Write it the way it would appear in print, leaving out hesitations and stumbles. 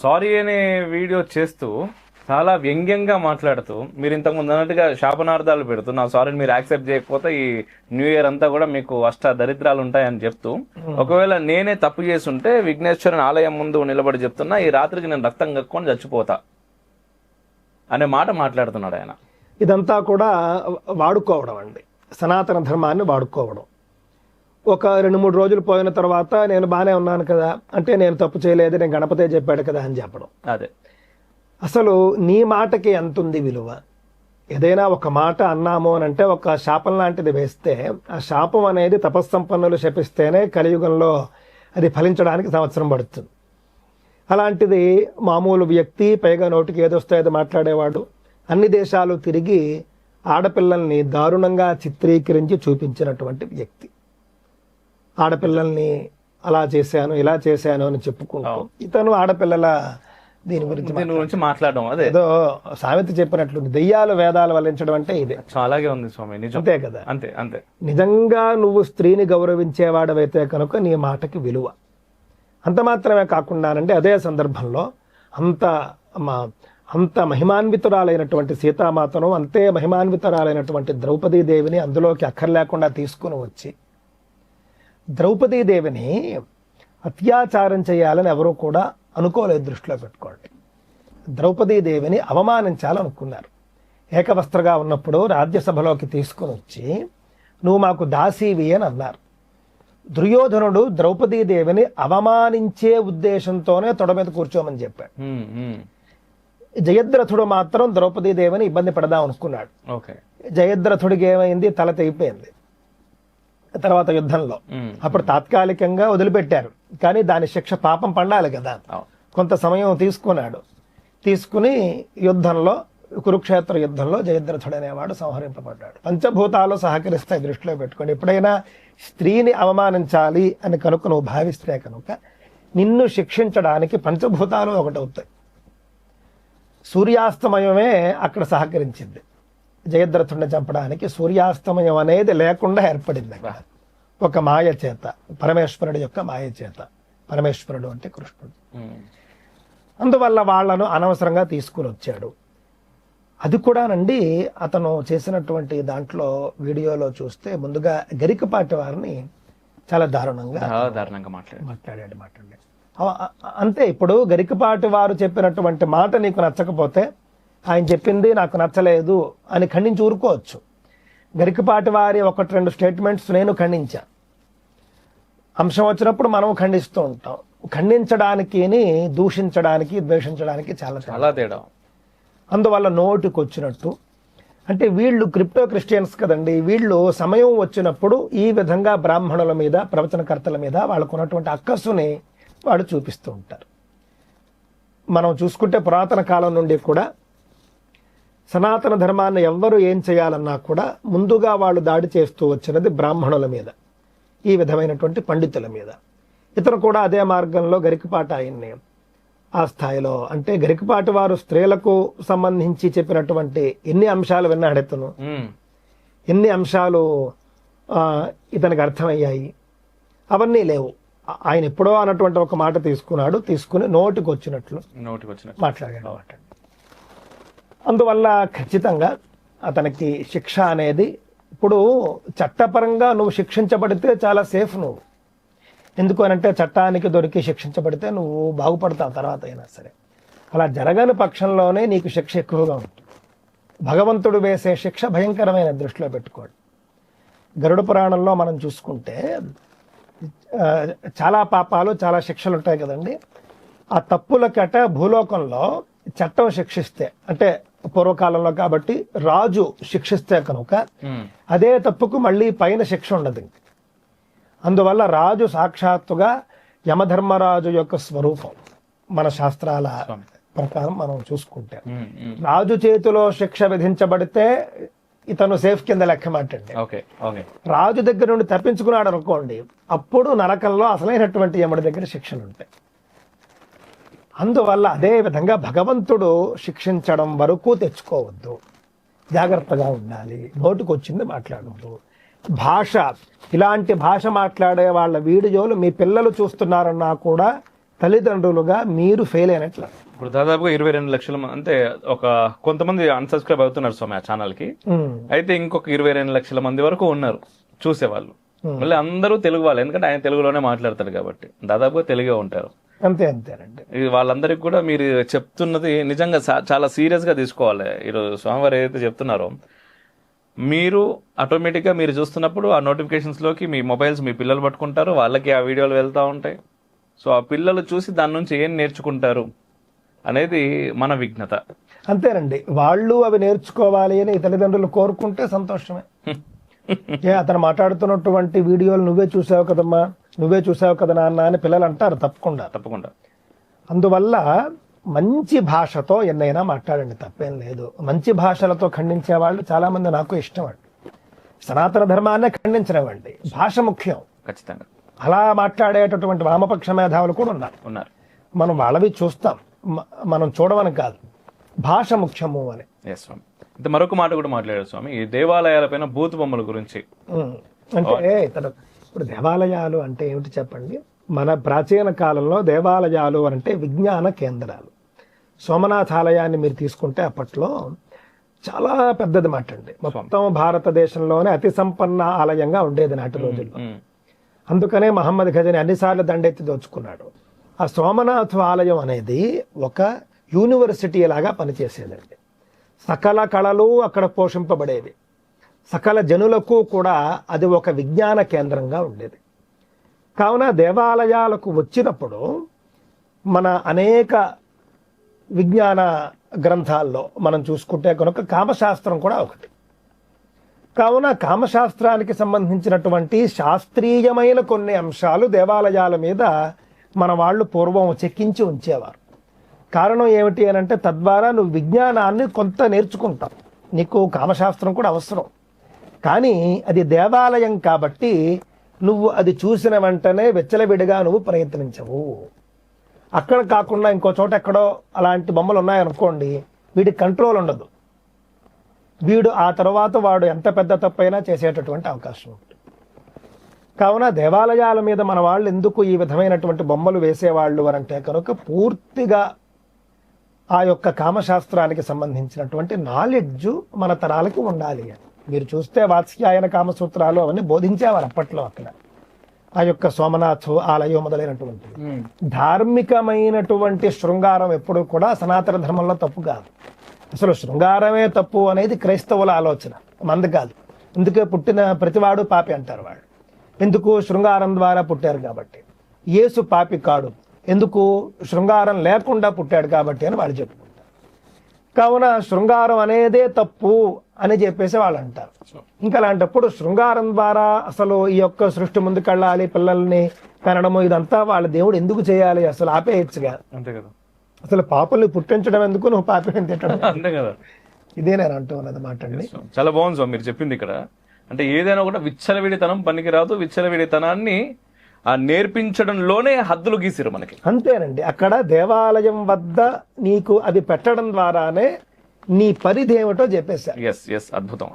Sorry అనే video చేస్తూ చాలా వ్యంగ్యంగా మాట్లాడుతూ మీరు ఇంతకుముందు అన్నట్టుగా శాపనార్థాలు పెడుతూ నా సారీని మీరు యాక్సెప్ట్ చేయకపోతే ఈ న్యూ ఇయర్ అంతా కూడా మీకు దరిద్రాలు ఉంటాయని చెప్తూ, ఒకవేళ నేనే తప్పు చేస్తుంటే విఘ్నేశ్వరుని ఆలయం ముందు నిలబడి చెప్తున్నా ఈ రాత్రికి నేను రక్తం కక్కుని చచ్చిపోతా అనే మాట మాట్లాడుతున్నాడు ఆయన. ఇదంతా కూడా వాడుకోవడం అండి, సనాతన ధర్మాన్ని వాడుకోవడం. ఒక 2-3 రోజులు పోయిన తర్వాత నేను బాగానే ఉన్నాను కదా అంటే, నేను తప్పు చేయలేదు, నేను గణపతే చెప్పాడు కదా అని చెప్పడం. అదే అసలు నీ మాటకి ఎంత ఉంది విలువ? ఏదైనా ఒక మాట అన్నాము అని అంటే, ఒక శాపం లాంటిది వేస్తే ఆ శాపం అనేది తపస్సంపన్నులు శపిస్తేనే కలియుగంలో అది ఫలించడానికి సంవత్సరం పడుతుంది. అలాంటిది మామూలు వ్యక్తి, పైగా నోటికి ఏదొస్తే అది మాట్లాడేవాడు, అన్ని దేశాలు తిరిగి ఆడపిల్లల్ని దారుణంగా చిత్రీకరించి చూపించినటువంటి వ్యక్తి. ఆడపిల్లల్ని అలా చేశాను ఇలా చేశాను అని చెప్పుకుంటూ ఇతను ఆడపిల్లల దీని గురించి మాట్లాడడం అదే ఏదో సామెత చెప్పినట్లు దెయ్యాలు వేదాలు వల్లించడం అంటే ఇదే. అలాగే ఉంది స్వామి, అంతే కదా. అంతే అంతే. నిజంగా నువ్వు స్త్రీని గౌరవించేవాడవైతే కనుక నీ మాటకి విలువ. అంత మాత్రమే కాకుండానంటే అదే సందర్భంలో అంత మహిమాన్వితురాలైనటువంటి సీతామాతను, అంతే మహిమాన్వితురాలైనటువంటి ద్రౌపదీదేవిని అందులోకి అక్కర్లేకుండా తీసుకుని వచ్చి ద్రౌపదీదేవిని అత్యాచారం చేయాలని ఎవరూ కూడా అనుకోలేదు. దృష్టిలో పెట్టుకోండి, ద్రౌపదీదేవిని అవమానించాలనుకున్నారు. ఏకవస్త్రగా ఉన్నప్పుడు రాజ్యసభలోకి తీసుకుని వచ్చి నువ్వు మాకు దాసీవి అని అన్నారు. దుర్యోధనుడు ద్రౌపదీదేవిని అవమానించే ఉద్దేశంతోనే తొడ మీద కూర్చోమని చెప్పాడు. జయద్రథుడు మాత్రం ద్రౌపదీదేవిని ఇబ్బంది పడదాం అనుకున్నాడు. జయద్రథుడికి ఏమైంది? తల తెగిపోయింది తర్వాత యుద్ధంలో. అప్పుడు తాత్కాలికంగా వదిలిపెట్టారు, కానీ దాని శిక్ష పాపం పండాలి కదా. కొంత సమయం తీసుకుని యుద్ధంలో, కురుక్షేత్ర యుద్ధంలో జయద్రథుడు అనేవాడు సంహరింపబడ్డాడు. పంచభూతాలు సహకరిస్తాయి, దృష్టిలో పెట్టుకోండి. ఎప్పుడైనా స్త్రీని అవమానించాలి అని కనుక నువ్వు భావిస్తే కనుక నిన్ను శిక్షించడానికి పంచభూతాలు ఒకటవుతాయి. సూర్యాస్తమయమే అక్కడ సహకరించింది జయద్రథుడిని చంపడానికి. సూర్యాస్తమయం అనేది లేకుండా ఏర్పడింది అక్కడ ఒక మాయ చేత, పరమేశ్వరుడు యొక్క మాయ చేత. పరమేశ్వరుడు అంటే కృష్ణుడు. అందువల్ల వాళ్లను అనవసరంగా తీసుకుని వచ్చాడు. అది కూడానండి అతను చేసినటువంటి దాంట్లో వీడియోలో చూస్తే ముందుగా గరికపాటి వారిని చాలా దారుణంగా మాట్లాడాడు. అంతే. ఇప్పుడు గరికపాటి వారు చెప్పినటువంటి మాట నీకు నచ్చకపోతే, ఆయన చెప్పింది నాకు నచ్చలేదు అని ఖండించి ఊరుకోవచ్చు. గరికపాటి వారి 1-2 స్టేట్మెంట్స్ నేను ఖండించా. అంశం వచ్చినప్పుడు మనం ఖండిస్తూ ఉంటాం. ఖండించడానికి, దూషించడానికి, ద్వేషించడానికి చాలా తేడా. అందువల్ల నోటికి వచ్చినట్టు అంటే వీళ్ళు క్రిప్టో క్రిస్టియన్స్ కదండి. వీళ్ళు సమయం వచ్చినప్పుడు ఈ విధంగా బ్రాహ్మణుల మీద, ప్రవచనకర్తల మీద వాళ్ళకు ఉన్నటువంటి అక్కసుని వాడు చూపిస్తూ ఉంటారు. మనం చూసుకుంటే పురాతన కాలం నుండి కూడా సనాతన ధర్మాన్ని ఎవ్వరు ఏం చేయాలన్నా కూడా ముందుగా వాళ్ళు దాడి చేస్తూ వచ్చినది బ్రాహ్మణుల మీద, ఈ విధమైనటువంటి పండితుల మీద. ఇతను కూడా అదే మార్గంలో గరికపాటి ఆయన్ని ఆ స్థాయిలో, అంటే గరికపాటి వారు స్త్రీలకు సంబంధించి చెప్పినటువంటి ఎన్ని అంశాలు విన్నాడు ఇతను, ఎన్ని అంశాలు ఇతనికి అర్థమయ్యాయి, అవన్నీ లేవు. ఆయన ఎప్పుడో అన్నటువంటి ఒక మాట తీసుకుని నోటికి వచ్చినట్లు మాట్లాడాడు. అందువల్ల ఖచ్చితంగా అతనికి శిక్ష అనేది, ఇప్పుడు చట్టపరంగా నువ్వు శిక్షించబడితే చాలా సేఫ్ నువ్వు. ఎందుకు అనంటే చట్టానికి దొరికి శిక్షించబడితే నువ్వు బాగుపడతావు తర్వాత అయినా సరే. అలా జరగని పక్షంలోనే నీకు శిక్ష ఎక్కువగా ఉంటుంది. భగవంతుడు వేసే శిక్ష భయంకరమైన, దృష్టిలో పెట్టుకోండి. గరుడ పురాణంలో మనం చూసుకుంటే చాలా పాపాలు, చాలా శిక్షలు ఉంటాయి కదండి. ఆ తప్పులకట భూలోకంలో చట్టం శిక్షిస్తే, అంటే పూర్వకాలంలో కాబట్టి రాజు శిక్షిస్తే కనుక అదే తప్పుకు మళ్ళీ పైన శిక్ష ఉండదు. అందువల్ల రాజు సాక్షాత్తుగా యమధర్మరాజు యొక్క స్వరూపం. మన శాస్త్రాల ప్రకారం మనం చూసుకుంటే రాజు చేతిలో శిక్ష విధించబడితే ఇతను సేఫ్ కింద లెక్క మాటండి. రాజు దగ్గర నుండి తప్పించుకున్నాడు అనుకోండి, అప్పుడు నరకంలో అసలైనటువంటి యముడి దగ్గర శిక్షలు ఉంటాయి. అందువల్ల అదే విధంగా భగవంతుడు శిక్షించడం వరకు తెచ్చుకోవద్దు, జాగ్రత్తగా ఉండాలి. నోటికి వచ్చింది మాట్లాడవద్దు. భాష, ఇలాంటి భాష మాట్లాడే వాళ్ళ వీడియోలు మీ పిల్లలు చూస్తున్నారన్నా కూడా తల్లిదండ్రులుగా మీరు ఫెయిల్ అయినట్ల. ఇప్పుడు దాదాపుగా 22 లక్షల అంటే ఒక కొంతమంది అన్సబ్స్క్రైబ్ అవుతున్నారు స్వామి ఆ ఛానల్ కి. అయితే ఇంకొక 22 లక్షల మంది వరకు ఉన్నారు చూసేవాళ్ళు. మళ్ళీ అందరూ తెలుగు వాళ్ళు, ఎందుకంటే ఆయన తెలుగులోనే మాట్లాడతారు కాబట్టి దాదాపుగా తెలుగే ఉంటారు. అంతేనండి. వాళ్ళందరికీ కూడా మీరు చెప్తున్నది నిజంగా చాలా సీరియస్ గా తీసుకోవాలి. ఈరోజు స్వామివారు ఏదైతే చెప్తున్నారో, మీరు ఆటోమేటిక్ గా మీరు చూస్తున్నప్పుడు ఆ నోటిఫికేషన్స్ లోకి మీ మొబైల్స్ మీ పిల్లలు పట్టుకుంటారు, వాళ్ళకి ఆ వీడియోలు వెళ్తూ ఉంటాయి. సో ఆ పిల్లలు చూసి దాని నుంచి ఏం నేర్చుకుంటారు అనేది మన విఘ్నత. అంతేనండి. వాళ్ళు అవి నేర్చుకోవాలి అని తల్లిదండ్రులు కోరుకుంటే సంతోషమే. అతను మాట్లాడుతున్నటువంటి వీడియోలు నువ్వే చూసావు కదమ్మా, నువ్వే చూసావు కదా నాన్న అని పిల్లలు అంటారు. తప్పకుండా. అందువల్ల మంచి భాషతో ఎన్నైనా మాట్లాడండి, తప్పేం లేదు. మంచి భాషలతో ఖండించే వాళ్ళు చాలా మంది నాకు ఇష్టం అండి. సనాతన ధర్మాన్నే ఖండించనివ్వండి, భాష ముఖ్యం. ఖచ్చితంగా అలా మాట్లాడేటటువంటి వామపక్ష మేధావులు కూడా ఉన్నారు. మనం వాళ్ళవి చూస్తాం, మనం చూడమని కాదు, భాష ముఖ్యము అని. అంటే మరొక మాట కూడా మాట్లాడారు స్వామి, ఈ దేవాలయాలపైన బూతు బొమ్మల గురించి. అంటే ఇప్పుడు దేవాలయాలు అంటే ఏమిటి చెప్పండి. మన ప్రాచీన కాలంలో దేవాలయాలు అంటే విజ్ఞాన కేంద్రాలు. సోమనాథాలయాన్ని మీరు తీసుకుంటే అప్పట్లో చాలా పెద్దది మాట అండి. మొత్తం భారతదేశంలోనే అతి సంపన్న ఆలయంగా ఉండేది నాటి రోజుల్లో. అందుకనే మహమ్మద్ ఘజని అన్నిసార్లు దండెత్తి దోచుకున్నాడు. ఆ సోమనాథ్ ఆలయం అనేది ఒక యూనివర్సిటీ లాగా పనిచేసేదండి. సకల కళలు అక్కడ పోషింపబడేవి, సకల జనులకు కూడా అది ఒక విజ్ఞాన కేంద్రంగా ఉండేది. కావున దేవాలయాలకు వచ్చినప్పుడు మన అనేక విజ్ఞాన గ్రంథాల్లో మనం చూసుకుంటే కనుక కామశాస్త్రం కూడా ఒకటి. కావున కామశాస్త్రానికి సంబంధించినటువంటి శాస్త్రీయమైన కొన్ని అంశాలు దేవాలయాల మీద మన వాళ్ళు పూర్వం చెక్కించి ఉంచేవారు. కారణం ఏమిటి అని అంటే, తద్వారా నువ్వు విజ్ఞానాన్ని కొంత నేర్చుకుంటావు, నీకు కామశాస్త్రం కూడా అవసరం. కానీ అది దేవాలయం కాబట్టి నువ్వు అది చూసిన వెంటనే వెచ్చలవిడిగా నువ్వు ప్రయత్నించవు. అక్కడ కాకుండా ఇంకో చోట ఎక్కడో అలాంటి బొమ్మలు ఉన్నాయనుకోండి, వీడికి కంట్రోల్ ఉండదు. వీడు ఆ తర్వాత వాడు ఎంత పెద్ద తప్పైనా చేసేటటువంటి అవకాశం ఉంటుంది. కావున దేవాలయాల మీద మన వాళ్ళు ఎందుకు ఈ విధమైనటువంటి బొమ్మలు వేసేవాళ్ళు అంటే కనుక పూర్తిగా ఆ యొక్క కామశాస్త్రానికి సంబంధించినటువంటి నాలెడ్జ్ మన తరాలకు ఉండాలి అని. మీరు చూస్తే వాత్స్యాయన కామసూత్రాలు అవన్నీ బోధించేవారు అప్పట్లో అక్కడ. ఆ యొక్క సోమనాథ్ ఆలయం మొదలైనటువంటి ధార్మికమైనటువంటి శృంగారం ఎప్పుడు కూడా సనాతన ధర్మంలో తప్పు కాదు. అసలు శృంగారమే తప్పు అనేది క్రైస్తవుల ఆలోచన, మంది కాదు. అందుకే పుట్టిన ప్రతివాడు పాపి అంటారు వాళ్ళు. ఎందుకు? శృంగారం ద్వారా పుట్టారు కాబట్టి. యేసు పాపి కాడు, ఎందుకు? శృంగారం లేకుండా పుట్టాడు కాబట్టి అని వాళ్ళు చెప్పుకుంటారు. కావున శృంగారం అనేదే తప్పు అని చెప్పేసి వాళ్ళు అంటారు. ఇంకా అలాంటప్పుడు శృంగారం ద్వారా అసలు ఈ యొక్క సృష్టి ముందుకెళ్ళాలి, పిల్లల్ని కనడము ఇదంతా వాళ్ళ దేవుడు ఎందుకు చేయాలి? అసలు ఆపేయచ్చుగా. అంతే కదా. అసలు పాపల్ని పుట్టించడం ఎందుకు, నువ్వు పాపని తిట్టడం అంతే కదా. ఇదే నేను అంటూ ఉన్నది మాట అండి. చాలా బాగుంది స్వామి మీరు చెప్పింది ఇక్కడ. అంటే ఏదైనా కూడా విచ్చలవిడితనం పనికిరాదు, విచ్చలవిడితనాన్ని నేర్పించడంలోనే హద్దులు గీసిరు మనకి. అంతేనండి. అక్కడ దేవాలయం వద్ద నీకు అది పెట్టడం ద్వారానే నీ పరిధి ఏమిటో చెప్పేశారు. అద్భుతం.